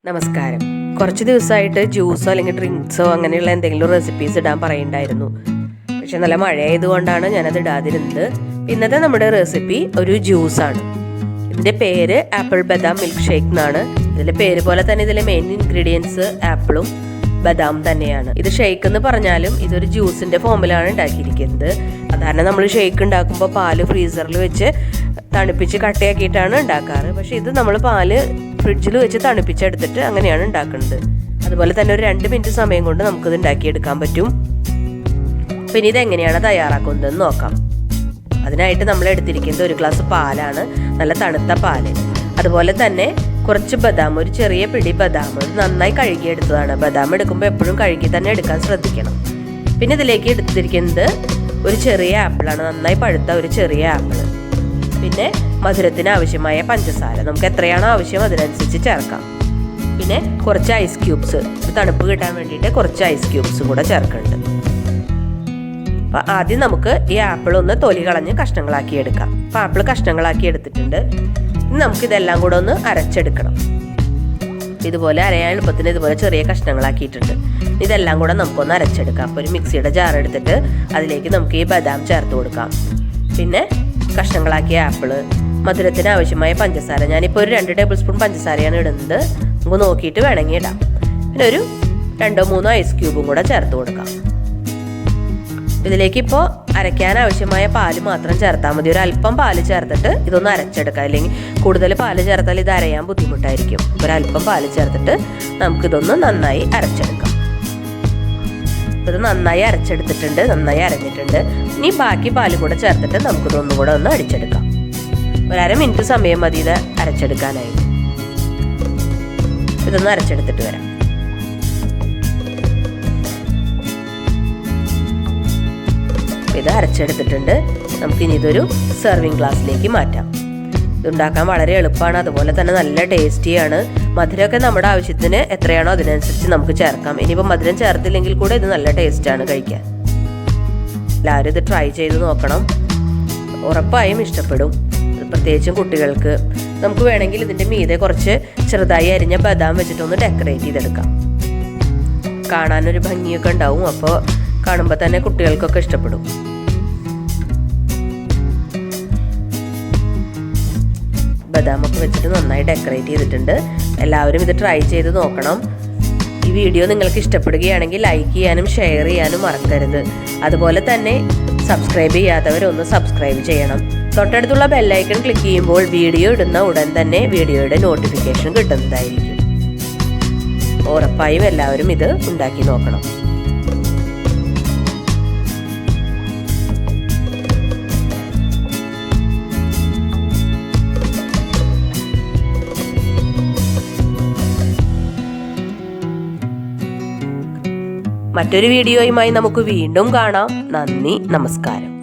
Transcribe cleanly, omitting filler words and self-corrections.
നമസ്കാരം. കുറച്ച് ദിവസമായിട്ട് ജ്യൂസോ അല്ലെങ്കിൽ ഡ്രിങ്ക്സോ അങ്ങനെയുള്ള എന്തെങ്കിലും റെസിപ്പീസ് ഇടാൻ പറയുന്നുണ്ടായിരുന്നു. പക്ഷെ നല്ല മഴയായതുകൊണ്ടാണ് ഞാനത് ഇടാതിരുന്നത്. ഇന്നത്തെ നമ്മുടെ റെസിപ്പി ഒരു ജ്യൂസാണ്. ഇതിൻ്റെ പേര് ആപ്പിൾ ബദാം മിൽക്ക് ഷേക്ക് എന്നാണ്. ഇതിൻ്റെ പേര് പോലെ തന്നെ ഇതിലെ മെയിൻ ഇൻഗ്രീഡിയൻസ് ആപ്പിളും ബദാം തന്നെയാണ്. ഇത് ഷേക്ക് എന്ന് പറഞ്ഞാലും ഇതൊരു ജ്യൂസിൻ്റെ ഫോമിലാണ് ഉണ്ടാക്കിയിരിക്കുന്നത്. സാധാരണ നമ്മൾ ഷേക്ക് ഉണ്ടാക്കുമ്പോൾ പാല് ഫ്രീസറിൽ വെച്ച് തണുപ്പിച്ച് കട്ടയാക്കിയിട്ടാണ് ഉണ്ടാക്കാറ്. പക്ഷേ ഇത് നമ്മൾ പാല് ഫ്രിഡ്ജിൽ വെച്ച് തണുപ്പിച്ചെടുത്തിട്ട് അങ്ങനെയാണ് ഉണ്ടാക്കുന്നത്. അതുപോലെ തന്നെ ഒരു 2 മിനിറ്റ് സമയം കൊണ്ട് നമുക്കിത് ഉണ്ടാക്കിയെടുക്കാൻ പറ്റും. പിന്നെ ഇതെങ്ങനെയാണ് തയ്യാറാക്കുന്നതെന്ന് നോക്കാം. അതിനായിട്ട് നമ്മൾ എടുത്തിരിക്കുന്നത് 1 ഗ്ലാസ് പാലാണ്, നല്ല തണുത്ത പാല്. അതുപോലെ തന്നെ കുറച്ച് ബദാം, ഒരു ചെറിയ പിടി ബദാം നന്നായി കഴുകിയെടുത്തതാണ്. ബദാം എടുക്കുമ്പോൾ എപ്പോഴും കഴുകി തന്നെ എടുക്കാൻ ശ്രദ്ധിക്കണം. പിന്നെ ഇതിലേക്ക് എടുത്തിരിക്കുന്നത് ഒരു ചെറിയ ആപ്പിളാണ്, നന്നായി പഴുത്ത ഒരു ചെറിയ ആപ്പിൾ. പിന്നെ മധുരത്തിന് ആവശ്യമായ പഞ്ചസാര, നമുക്ക് എത്രയാണോ ആവശ്യം അതിനനുസരിച്ച് ചേർക്കാം. പിന്നെ കുറച്ച് ഐസ് ക്യൂബ്സ്, തണുപ്പ് കിട്ടാൻ വേണ്ടിയിട്ട് കുറച്ച് ഐസ് ക്യൂബ്സും കൂടെ ചേർക്കുന്നുണ്ട്. അപ്പം ആദ്യം നമുക്ക് ഈ ആപ്പിൾ ഒന്ന് തൊലി കളഞ്ഞ് കഷ്ണങ്ങളാക്കി എടുക്കാം. അപ്പം ആപ്പിൾ കഷ്ണങ്ങളാക്കി എടുത്തിട്ടുണ്ട്. ഇനി നമുക്കിതെല്ലാം കൂടെ ഒന്ന് അരച്ചെടുക്കണം. ഇതുപോലെ അരയാൻ എളുപ്പത്തിന് ഇതുപോലെ ചെറിയ കഷ്ണങ്ങളാക്കിയിട്ടുണ്ട്. ഇതെല്ലാം കൂടെ നമുക്കൊന്ന് അരച്ചെടുക്കാം. അപ്പോൾ ഒരു മിക്സിയുടെ ജാർ എടുത്തിട്ട് അതിലേക്ക് നമുക്ക് ഈ ബദാം ചേർത്ത് കൊടുക്കാം. പിന്നെ കഷ്ണങ്ങളാക്കിയ ആപ്പിള്, മധുരത്തിന് ആവശ്യമായ പഞ്ചസാര, ഞാനിപ്പോൾ ഒരു 2 ടേബിൾ സ്പൂൺ പഞ്ചസാരയാണ് ഇടുന്നത്. നമുക്ക് നോക്കിയിട്ട് വേണമെങ്കിൽ ഇടാം. പിന്നെ ഒരു 2-3 ഐസ് ക്യൂബും കൂടെ ചേർത്ത് കൊടുക്കാം. ഇതിലേക്ക് അരയ്ക്കാൻ ആവശ്യമായ പാല് മാത്രം ചേർത്താൽ മതി. ഒരു അല്പം പാല് ചേർത്തിട്ട് ഇതൊന്ന് അരച്ചെടുക്കാം. അല്ലെങ്കിൽ കൂടുതൽ പാല് ചേർത്താൽ ഇത് അരയാൻ ബുദ്ധിമുട്ടായിരിക്കും. ഒരല്പം പാല് ചേർത്തിട്ട് നമുക്കിതൊന്ന് നന്നായി അരച്ചെടുക്കാം. ഇത് നന്നായി അരച്ചെടുത്തിട്ടുണ്ട്, നന്നായി അരഞ്ഞിട്ടുണ്ട്. ഇനി ബാക്കി പാല് കൂടെ ചേർത്തിട്ട് നമുക്കിതൊന്നും കൂടെ ഒന്ന് അടിച്ചെടുക്കാം. ഒരു 1/2 മിനിറ്റ് സമയം മതി ഇത് അരച്ചെടുക്കാനായിട്ട്. ഇതൊന്ന് അരച്ചെടുത്തിട്ട് വരാം. ഇത് അരച്ചെടുത്തിട്ടുണ്ട്. നമുക്കിനി ഇതൊരു സെർവിങ് ഗ്ലാസ്സിലേക്ക് മാറ്റാം. ഇതുണ്ടാക്കാൻ വളരെ എളുപ്പമാണ്, അതുപോലെ തന്നെ നല്ല ടേസ്റ്റിയാണ്. മധുരമൊക്കെ നമ്മുടെ ആവശ്യത്തിന് എത്രയാണോ അതിനനുസരിച്ച് നമുക്ക് ചേർക്കാം. ഇനിയിപ്പോൾ മധുരം ചേർത്തില്ലെങ്കിൽ കൂടെ ഇത് നല്ല ടേസ്റ്റാണ് കഴിക്കാൻ. എല്ലാവരും ഇത് ട്രൈ ചെയ്ത് നോക്കണം, ഉറപ്പായും ഇഷ്ടപ്പെടും. പ്രത്യേകിച്ചും കുട്ടികൾക്ക്. നമുക്ക് വേണമെങ്കിൽ ഇതിൻ്റെ മീതെ കുറച്ച് ചെറുതായി അരിഞ്ഞ ബദാം വെച്ചിട്ടൊന്ന് ഡെക്കറേറ്റ് ചെയ്തെടുക്കാം. കാണാനൊരു ഭംഗിയൊക്കെ ഉണ്ടാവും. അപ്പോൾ കാണുമ്പോൾ തന്നെ കുട്ടികൾക്കൊക്കെ ഇഷ്ടപ്പെടും. ബദാമൊക്കെ വെച്ചിട്ട് നന്നായി ഡെക്കറേറ്റ് ചെയ്തിട്ടുണ്ട്. എല്ലാവരും ഇത് ട്രൈ ചെയ്ത് നോക്കണം. ഈ വീഡിയോ നിങ്ങൾക്ക് ഇഷ്ടപ്പെടുകയാണെങ്കിൽ ലൈക്ക് ചെയ്യാനും ഷെയർ ചെയ്യാനും മറക്കരുത്. അതുപോലെ തന്നെ സബ്സ്ക്രൈബ് ചെയ്യാത്തവരൊന്ന് സബ്സ്ക്രൈബ് ചെയ്യണം. തൊട്ടടുത്തുള്ള ബെല്ലൈക്കൺ ക്ലിക്ക് ചെയ്യുമ്പോൾ വീഡിയോ ഇടുന്ന ഉടൻ തന്നെ വീഡിയോയുടെ നോട്ടിഫിക്കേഷൻ കിട്ടുന്നതായിരിക്കും. ഉറപ്പായും എല്ലാവരും ഇത് ഉണ്ടാക്കി നോക്കണം. മറ്റൊരു വീഡിയോയുമായി നമുക്ക് വീണ്ടും കാണാം. നന്ദി, നമസ്കാരം.